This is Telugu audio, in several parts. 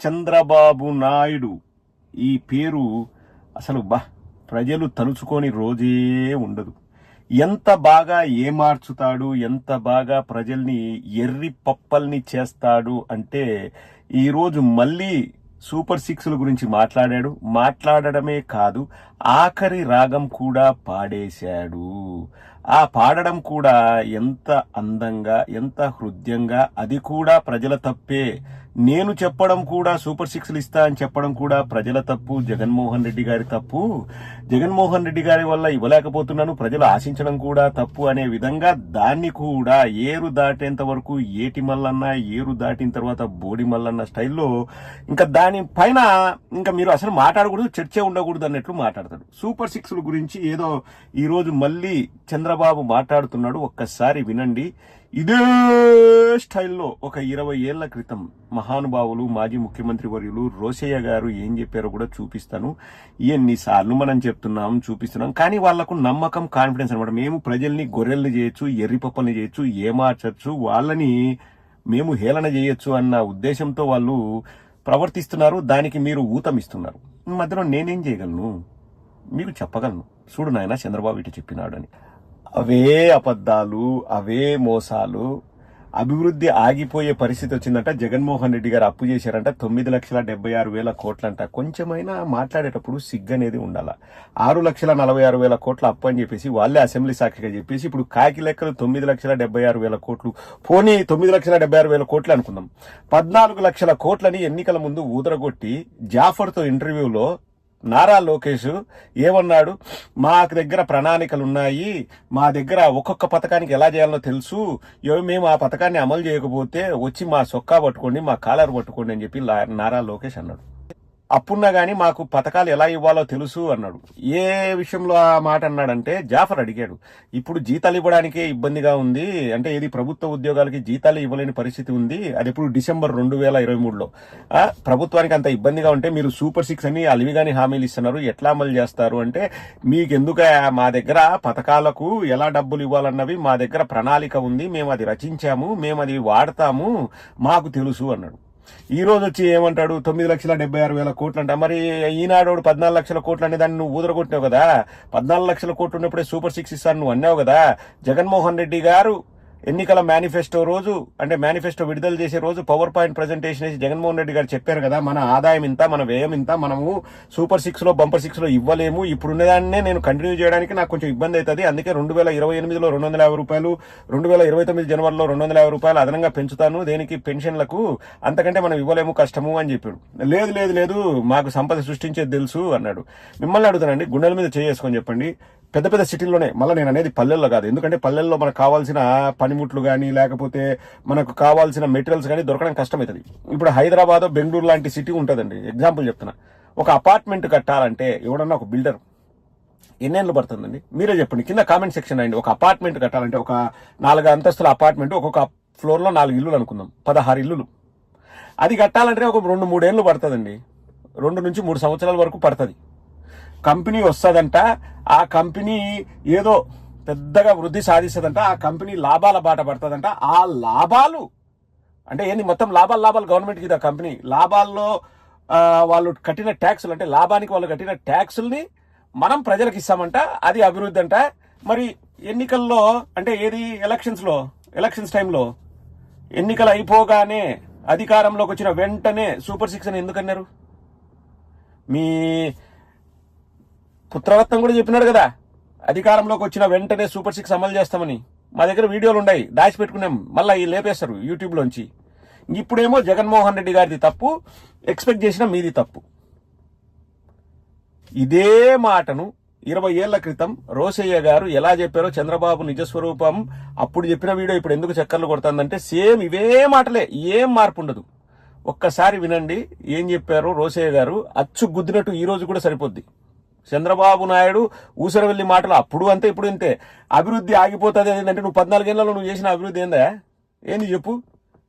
చంద్రబాబు నాయుడు ఈ పేరు అసలు ప్రజలు తలుచుకొని రోజే ఉండదు. ఎంత బాగా ఏమార్చుతాడు, ఎంత బాగా ప్రజల్ని ఎర్రి పప్పల్ని చేస్తాడు అంటే ఈరోజు మళ్ళీ సూపర్ సిక్స్ల గురించి మాట్లాడడమే కాదు, ఆఖరి రాగం కూడా పాడేశాడు. ఆ పాడడం కూడా ఎంత అందంగా, ఎంత హృదయంగా, అది కూడా ప్రజల తప్పే. నేను చెప్పడం కూడా సూపర్ సిక్స్లు ఇస్తా అని చెప్పడం కూడా ప్రజల తప్పు, జగన్మోహన్ రెడ్డి గారి తప్పు. జగన్మోహన్ రెడ్డి గారి వల్ల ఇవ్వలేకపోతున్నాను, ప్రజలు ఆశించడం కూడా తప్పు అనే విధంగా దాన్ని కూడా ఏరు దాటేంత వరకు ఏటి మల్లన్న, ఏరు దాటిన తర్వాత బోడి మల్లన్న స్టైల్లో ఇంకా దాని పైన ఇంకా మీరు అసలు మాట్లాడకూడదు, చర్చే ఉండకూడదు అన్నట్లు మాట్లాడతాడు. సూపర్ సిక్స్ల గురించి ఏదో ఈరోజు మళ్ళీ చంద్రబాబు మాట్లాడుతున్నాడు, ఒక్కసారి వినండి. ఇదే స్టైల్లో ఒక 20 ఏళ్ల క్రితం మహానుభావులు మాజీ ముఖ్యమంత్రి వర్యులు రోసయ్య గారు ఏం చెప్పారో కూడా చూపిస్తాను. ఎన్నిసార్లు మనం చూపిస్తున్నాం, కానీ వాళ్లకు నమ్మకం, కాన్ఫిడెన్స్ అనమాట. మేము ప్రజల్ని గొర్రెల్ని చేయొచ్చు, ఎర్రిపప్పల్ని చేయొచ్చు, ఏమార్చచ్చు, వాళ్ళని మేము హేళన చేయొచ్చు అన్న ఉద్దేశంతో వాళ్ళు ప్రవర్తిస్తున్నారు. దానికి మీరు ఊతమిస్తున్నారు. మధ్యలో నేనేం చేయగలను, మీకు చెప్పగలను. చూడు నాయన, చంద్రబాబు ఇటు చెప్పినాడు అని. అవే అబద్ధాలు, అవే మోసాలు. అభివృద్ధి ఆగిపోయే పరిస్థితి వచ్చిందంట. జగన్మోహన్ రెడ్డి గారు అప్పు చేశారంట 9,76,000 కోట్లంట. కొంచెమైనా మాట్లాడేటప్పుడు సిగ్గనేది ఉండాల. 6,46,000 కోట్ల అప్పు అని చెప్పేసి వాళ్ళే అసెంబ్లీ సాక్షిగా చెప్పేసి ఇప్పుడు కాకి లెక్కలు 9,76,000 కోట్లు. పోనీ 9,76,000 కోట్లు అనుకుందాం. 14 లక్షల కోట్లని ఎన్నికల ముందు ఊదరగొట్టి జాఫర్తో ఇంటర్వ్యూలో నారా లోకేష్ ఏమన్నాడు, మా దగ్గర ప్రణాళికలున్నాయి, మా దగ్గర ఒక్కొక్క పథకానికి ఎలా చేయాలో తెలుసు, మేము ఆ పథకాన్ని అమలు చేయకపోతే వచ్చి మా సొక్కా పట్టుకోండి, మా కాలర్ పట్టుకోండి అని చెప్పి నారా లోకేష్ అన్నాడు. అప్పున్నా గానీ మాకు పథకాలు ఎలా ఇవ్వాలో తెలుసు అన్నాడు. ఏ విషయంలో ఆ మాట అన్నాడంటే, జాఫర్ అడిగాడు, ఇప్పుడు జీతాలు ఇవ్వడానికే ఇబ్బందిగా ఉంది అంటే, ఇది ప్రభుత్వ ఉద్యోగాలకి జీతాలు ఇవ్వలేని పరిస్థితి ఉంది, అది ఇప్పుడు డిసెంబర్ 2023లో ప్రభుత్వానికి అంత ఇబ్బందిగా ఉంటే మీరు సూపర్ సిక్స్ అని అలివిగాని హామీలు ఇస్తున్నారు, ఎట్లా అమలు చేస్తారు అంటే, మీకెందుకు మా దగ్గర పథకాలకు ఎలా డబ్బులు ఇవ్వాలన్నవి మా దగ్గర ప్రణాళిక ఉంది, మేము అది రచించాము, మేము అది వాడతాము, మాకు తెలుసు అన్నాడు. ఈ రోజు వచ్చి ఏమంటాడు, 9,76,000 కోట్లు అంట. మరి ఈనాడు 14 లక్షల కోట్లు అనే దాన్ని నువ్వు ఊదరగొట్టావు కదా. 14 లక్షల కోట్లు ఉన్నప్పుడే సూపర్ సిక్స్ ఇస్తాను నువ్వు అన్నావు కదా. జగన్మోహన్ రెడ్డి గారు ఎన్నికల మేనిఫెస్టో రోజు, అంటే మేనిఫెస్టో విడుదల చేసే రోజు పవర్ పాయింట్ ప్రజెంటేషన్ వేసి జగన్మోహన్ రెడ్డి గారు చెప్పారు కదా, మన ఆదాయం ఇంత, మన వ్యయం ఇంత, మనము సూపర్ సిక్స్ లో బంపర్ సిక్స్ లో ఇవ్వలేము, ఇప్పుడున్నదాన్నే నేను కంటిన్యూ చేయడానికి నాకు కొంచెం ఇబ్బంది అవుతుంది, అందుకే 2028లో 250 రూపాయలు, 2029 జనవరిలో 250 రూపాయలు అదనంగా పెంచుతాను, దేనికి పెన్షన్లకు, అంతకంటే మనం ఇవ్వలేము, కష్టము అని చెప్పాడు. లేదు లేదు లేదు మాకు సంపద సృష్టించేది తెలుసు అన్నాడు. మిమ్మల్ని అడుగుతానండి, గుండెల మీద చేసుకొని చెప్పండి, పెద్ద పెద్ద సిటీల్లోనే, మళ్ళీ నేను అనేది పల్లెల్లో కాదు, ఎందుకంటే పల్లెల్లో మనకు కావాల్సిన పనిముట్లు కానీ లేకపోతే మనకు కావాల్సిన మెటీరియల్స్ కానీ దొరకడం కష్టమవుతుంది. ఇప్పుడు హైదరాబాద్, బెంగళూరు లాంటి సిటీ ఉంటుందండి, ఎగ్జాంపుల్ చెప్తున్నా. ఒక అపార్ట్మెంట్ కట్టాలంటే ఎవడన్నా ఒక బిల్డర్ ఎన్నేళ్ళు పడుతుందండి, మీరే చెప్పండి, కింద కామెంట్ సెక్షన్ అండి. ఒక అపార్ట్మెంట్ కట్టాలంటే, ఒక 4 అంతస్తుల అపార్ట్మెంట్, ఒక్కొక్క ఫ్లోర్ లో 4 ఇల్లులు అనుకుందాం, 16 ఇల్లులు. అది కట్టాలంటే ఒక 2-3 ఏళ్ళు పడుతుందండి, 2 నుంచి 3 సంవత్సరాల వరకు పడుతుంది. కంపెనీ వస్తుందంట, ఆ కంపెనీ ఏదో పెద్దగా వృద్ధి సాధిస్తుందంట, ఆ కంపెనీ లాభాల బాట పడుతుందంట. ఆ లాభాలు అంటే ఏంది, మొత్తం లాభాలు గవర్నమెంట్కి ఇదా కంపెనీ. లాభాల్లో వాళ్ళు కట్టిన ట్యాక్సులు, అంటే లాభానికి వాళ్ళు కట్టిన ట్యాక్సుల్ని మనం ప్రజలకు ఇస్తామంట, అది అభివృద్ధి అంట. మరి ఎన్నికల్లో అంటే ఏది, ఎలక్షన్స్ టైంలో ఎన్నికలు అయిపోగానే అధికారంలోకి వచ్చిన వెంటనే సూపర్ సిక్స్ అని ఎందుకన్నారు? మీ పుత్రరత్నం కూడా చెప్పినాడు కదా, అధికారంలోకి వచ్చిన వెంటనే సూపర్ సిక్స్ అమలు చేస్తామని. మా దగ్గర వీడియోలు ఉన్నాయి, దాచిపెట్టుకున్నాం, మళ్ళీ లేపేస్తారు యూట్యూబ్ లోంచి. ఇప్పుడేమో జగన్మోహన్ రెడ్డి గారిది తప్పు, ఎక్స్పెక్ట్ చేసిన మీది తప్పు. ఇదే మాటను 20 ఏళ్ల క్రితం రోసయ్య గారు ఎలా చెప్పారో, చంద్రబాబు నిజస్వరూపం అప్పుడు చెప్పిన వీడియో ఇప్పుడు ఎందుకు చక్కర్లు కొడుతుందంటే, సేమ్ ఇవే మాటలే, ఏం మార్పు ఉండదు. ఒక్కసారి వినండి ఏం చెప్పారో రోసయ్య గారు, అచ్చు గుద్దినట్టు ఈ రోజు కూడా సరిపోద్ది. చంద్రబాబు నాయుడు ఊసరవెల్లి మాటలు అప్పుడు అంతే ఇప్పుడు అంతే. అభివృద్ధి ఆగిపోతుంది ఏంటంటే, నువ్వు 14 ఏళ్లలో నువ్వు చేసిన అభివృద్ధి ఏంది చెప్పు.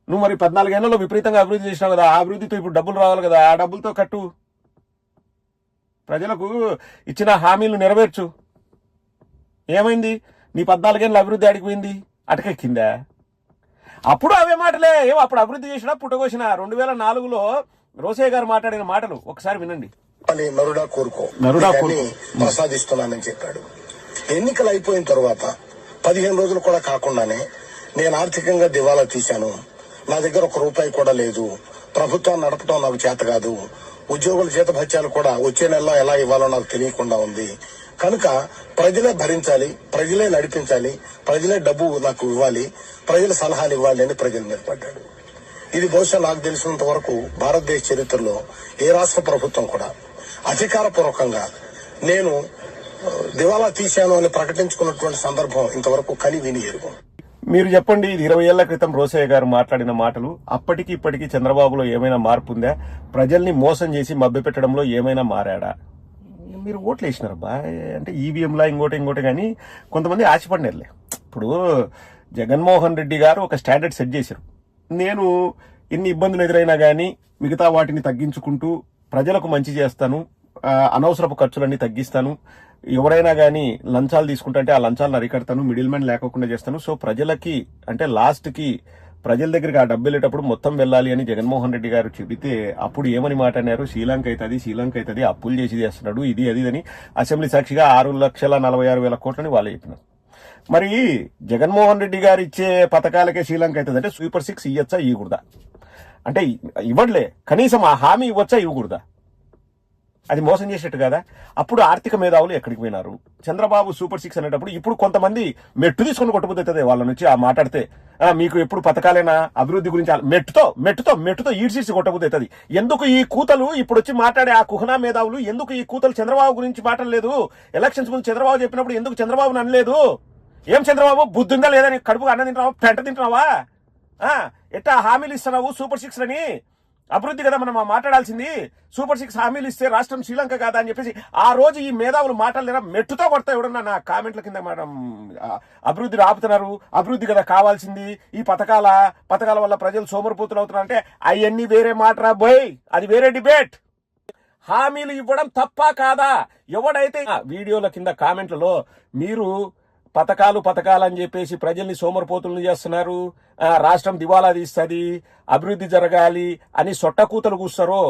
నువ్వు మరి 14 ఏళ్లలో విపరీతంగా అభివృద్ధి చేసినావు కదా, ఆ అభివృద్ధితో ఇప్పుడు డబ్బులు రావాలి కదా, ఆ డబ్బులతో కట్టు, ప్రజలకు ఇచ్చిన హామీలు నెరవేర్చు. ఏమైంది, నీ 14 ఏళ్ళ అభివృద్ధి అడిగిపోయింది, అటకెక్కిందా? అప్పుడు అవే మాటలే. అప్పుడు అభివృద్ధి చేసినా పుట్టకోసిన 2004లో రోసయ్య గారు మాట్లాడిన మాటలు ఒకసారి వినండి. నరుడా కోరుకో ప్రసాదిస్తున్నానని చెప్పాడు. ఎన్నికలు అయిపోయిన తర్వాత 15 రోజులు కూడా కాకుండానే నేను ఆర్థికంగా దివాలా తీశాను, నా దగ్గర ₹1 కూడా లేదు, ప్రభుత్వాన్ని నడపడం నాకు చేత కాదు, ఉద్యోగుల జీతభత్యాలు కూడా వచ్చే నెలలో ఎలా ఇవ్వాలో నాకు తెలియకుండా ఉంది, కనుక ప్రజలే భరించాలి, ప్రజలే నడిపించాలి, ప్రజలే డబ్బు నాకు ఇవ్వాలి, ప్రజల సలహాలు ఇవ్వాలి అని ప్రజల మీద పడ్డాడు. ఇది బహుశా నాకు తెలిసినంత వరకు భారతదేశ చరిత్రలో ఏ రాష్ట్ర ప్రభుత్వం కూడా అధికారపూర్వకంగా నేను దివాలా తీశాను అని ప్రకటించుకున్నటువంటి సందర్భం ఇంతవరకు కని విని ఎరుగు. మీరు చెప్పండి, ఇది 20 ఏళ్ల క్రితం రోసయ్య గారు మాట్లాడిన మాటలు. అప్పటికి ఇప్పటికీ చంద్రబాబులో ఏమైనా మార్పు ఉందా? ప్రజల్ని మోసం చేసి మభ్యపెట్టడంలో ఏమైనా మారాడా? మీరు ఓట్లు వేసినారబ్బా, అంటే ఈవీఎంలా ఇంకోటి కానీ కొంతమంది ఆశపడినారులే. ఇప్పుడు జగన్మోహన్ రెడ్డి గారు ఒక స్టాండర్డ్ సెట్ చేశారు. నేను ఎన్ని ఇబ్బందులు ఎదురైనా కానీ మిగతా వాటిని తగ్గించుకుంటూ ప్రజలకు మంచి చేస్తాను, అనవసరపు ఖర్చులన్నీ తగ్గిస్తాను, ఎవరైనా కానీ లంచాలు తీసుకుంటే ఆ లంచాలను అరికడతాను, మిడిల్ మ్యాన్ లేకుండా చేస్తాను. సో ప్రజలకి అంటే లాస్ట్ కి ప్రజల దగ్గరికి ఆ డబ్బు వెళ్ళేటప్పుడు మొత్తం వెళ్ళాలి అని జగన్మోహన్ రెడ్డి గారు చెబితే అప్పుడు ఏమని మాట అన్నారు? శ్రీలంక అవుతుంది, అప్పులు చేసి చేస్తున్నాడు, ఇది అని అసెంబ్లీ సాక్షిగా 6,46,000 కోట్లని వాళ్ళు చెప్పినారు. మరి జగన్మోహన్ రెడ్డి గారు ఇచ్చే పథకాలకే శ్రీలంక అవుతుంది అంటే సూపర్ 6 ఇవ్వచ్చా ఇవ్వకూడదా? అంటే ఇవ్వట్లే, కనీసం ఆ హామీ ఇవ్వచ్చా ఇవ్వకూడదా? అది మోసం చేసేట్టు కదా. అప్పుడు ఆర్థిక మేధావులు ఎక్కడికి పోయినారు? చంద్రబాబు సూపర్ 6 అనేటప్పుడు ఇప్పుడు కొంతమంది మెట్టు తీసుకొని కొట్టబోతుంది వాళ్ళ నుంచి ఆ మాట్లాడితే, మీకు ఎప్పుడు పథకాలైనా అభివృద్ధి గురించి మెట్టుతో ఈడ్సీడ్సి కొట్టబోతుంది. ఎందుకు ఈ కూతలు ఇప్పుడు వచ్చి మాట్లాడే ఆ కుహనా మేధావులు ఎందుకు ఈ కూతలు చంద్రబాబు గురించి మాట్లాడలేదు? ఎలక్షన్స్ ముందు చంద్రబాబు చెప్పినప్పుడు ఎందుకు చంద్రబాబుని అనలేదు? ఏం చంద్రబాబు బుద్ధుందా లేదని కడుపుగా అన్నం తింటున్నావా, పెంట తింటున్నావా? ఎట్టా హామీలు ఇస్తున్నావు సూపర్ 6 అని? అభివృద్ధి కదా మనం మాట్లాడాల్సింది. సూపర్ 6 హామీలు ఇస్తే రాష్ట్రం శ్రీలంక కాదా అని చెప్పేసి ఆ రోజు ఈ మేధావులు మాట్లాడలేరా? మెట్టుతో కొడతా ఎవడన్నా నా కామెంట్ల కింద మేడం అభివృద్ధి ఆపుతున్నారు, అభివృద్ధి కదా కావాల్సింది, ఈ పథకాల వల్ల ప్రజలు సోమరిపోతులు అవుతున్నారు అంటే అవన్నీ వేరే మాటరా బోయ్, అది వేరే డిబేట్. హామీలు ఇవ్వడం తప్ప కాదా? ఎవడైతే వీడియోల కింద కామెంట్లలో మీరు పథకాలు అని చెప్పేసి ప్రజల్ని సోమరిపోతులను చేస్తున్నారు, రాష్ట్రం దివాలా తీస్తుంది, అభివృద్ధి జరగాలి అని సొట్టకూతలు కూస్తారో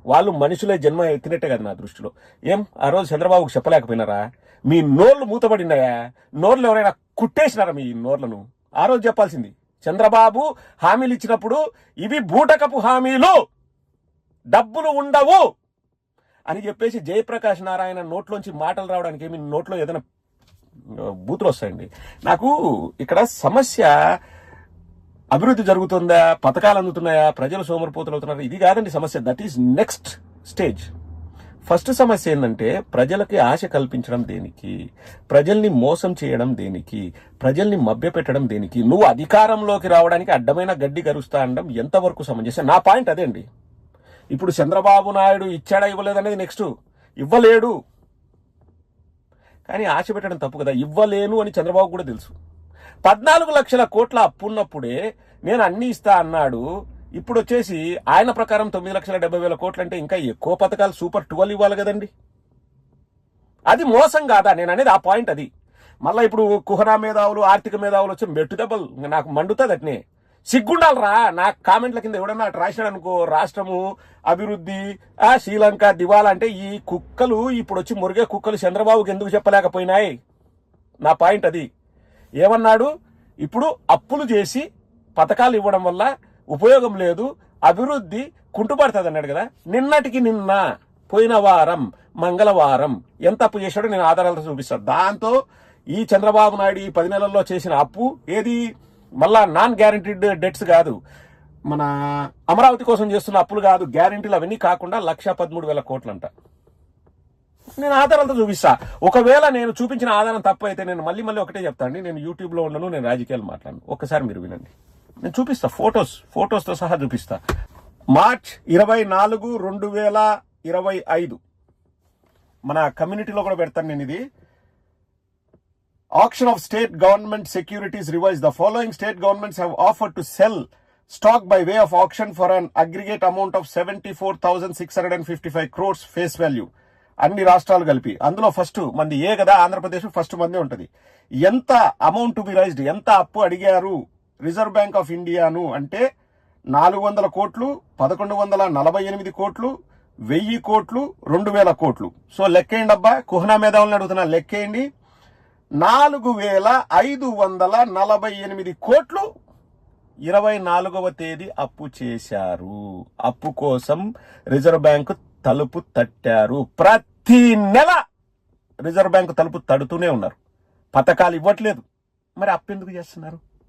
వాళ్ళు మనుషులే జన్మ ఎత్తినట్టే కదా నా దృష్టిలో. ఏం ఆ రోజు చంద్రబాబుకు చెప్పలేకపోయినారా? మీ నోర్లు మూతపడినాయా? నోర్లు ఎవరైనా కుట్టేసినారా మీ నోర్లను? ఆ రోజు చెప్పాల్సింది. చంద్రబాబు హామీలు ఇచ్చినప్పుడు ఇవి బూటకపు హామీలు, డబ్బులు ఉండవు అని చెప్పేసి జయప్రకాష్ నారాయణ నోట్లోంచి మాటలు రావడానికి ఏమి నోట్లో ఏదైనా బూతులు వస్తాయండి. నాకు ఇక్కడ సమస్య అభివృద్ధి జరుగుతుందా, పథకాలు అందుతున్నాయా, ప్రజలు సోమరిపోతులు అవుతున్నారు, ఇది కాదండి సమస్య. That is next stage. First సమస్య ఏంటంటే ప్రజలకి ఆశ కల్పించడం దేనికి, ప్రజల్ని మోసం చేయడం దేనికి, ప్రజల్ని మభ్యపెట్టడం దేనికి? నువ్వు అధికారంలోకి రావడానికి అడ్డమైన గడ్డి గరుస్తా అనడం ఎంతవరకు సమంజసం? నా పాయింట్ అదే అండి. ఇప్పుడు చంద్రబాబు నాయుడు ఇచ్చాడా ఇవ్వలేదనేది నెక్స్ట్. ఇవ్వలేడు కానీ ఆశ పెట్టడం తప్పు కదా. ఇవ్వలేను అని చంద్రబాబు కూడా తెలుసు. 14 లక్షల కోట్ల అప్పున్నప్పుడే నేను అన్ని ఇస్తా అన్నాడు. ఇప్పుడు వచ్చేసి ఆయన ప్రకారం 9,70,000 కోట్లు అంటే ఇంకా ఎక్కువ పథకాలు సూపర్ 12 ఇవ్వాలి కదండి. అది మోసం కాదా? నేను అనేది ఆ పాయింట్ అది. మళ్ళీ ఇప్పుడు కుహనా మేధావులు, ఆర్థిక మేధావులు వచ్చి మెట్టు దెబ్బలు నాకు మండుతుంది. అట్నే సిగ్గుండాలరా. నా కామెంట్ల కింద ఎవడన్నా అటు రాసినాడు అనుకో, రాష్ట్రము అభివృద్ధి శ్రీలంక దివాలా అంటే ఈ కుక్కలు ఇప్పుడు వచ్చి మురిగే కుక్కలు చంద్రబాబుకి ఎందుకు చెప్పలేకపోయినాయి? నా పాయింట్ అది. ఏమన్నాడు? ఇప్పుడు అప్పులు చేసి పథకాలు ఇవ్వడం వల్ల ఉపయోగం లేదు, అభివృద్ధి కుంటుపడుతుంది అన్నాడు కదా. నిన్నటికి నిన్న పోయిన వారం మంగళవారం ఎంత అప్పు చేశాడో నేను ఆధారాలతో చూపిస్తాను. దాంతో ఈ చంద్రబాబు నాయుడు ఈ 10 నెలల్లో చేసిన అప్పు ఏది? మళ్ళా నాన్ గ్యారంటీడ్ డెట్స్ కాదు, మన అమరావతి కోసం చేస్తున్న అప్పులు కాదు, గ్యారంటీలు అవన్నీ కాకుండా 1,13,000 కోట్లంట. నేను ఆధారాలతో చూపిస్తా. ఒకవేళ నేను చూపించిన ఆధారం తప్పు అయితే నేను మళ్ళీ ఒకటే చెప్తాను. నేను యూట్యూబ్లో ఉండను, నేను రాజకీయాలు మాట్లాడను. ఒక్కసారి మీరు వినండి, నేను చూపిస్తా. ఫోటోస్తో సహా చూపిస్తా. మార్చ్ 24, 2025 మన కమ్యూనిటీలో కూడా పెడతాను నేను ఇది. Auction of state government securities revised. The following state governments have offered to sell stock by way of auction for an aggregate amount of 74,655 crores face value. అన్ని రాష్ట్రాలు కలిపి. అందులో ఫస్ట్ మంది ఏ కదా, ఆంధ్రప్రదేశ్ ఫస్ట్ మందే ఉంటది. ఎంత అమౌంట్ టు బి రైజ్డ్, ఎంత అప్పు అడిగారు రిజర్వ్ బ్యాంక్ ఆఫ్ ఇండియాను అంటే 400 కోట్లు, 1148 కోట్లు, 1000 కోట్లు, 2000 కోట్లు. సో లెక్కేయండి అబ్బా, కుహనా మేధావులను అడుగుతున్నా, లెక్కేయండి. 4548 కోట్లు 24వ తేదీ అప్పు చేశారు. అప్పు కోసం రిజర్వ్ బ్యాంకు తలుపు తట్టారు. ప్రతి నెల రిజర్వ్ బ్యాంకు తలుపు తడుతూనే ఉన్నారు. పథకాలు ఇవ్వట్లేదు. మరి అప్పు ఎందుకు చేస్తున్నారు?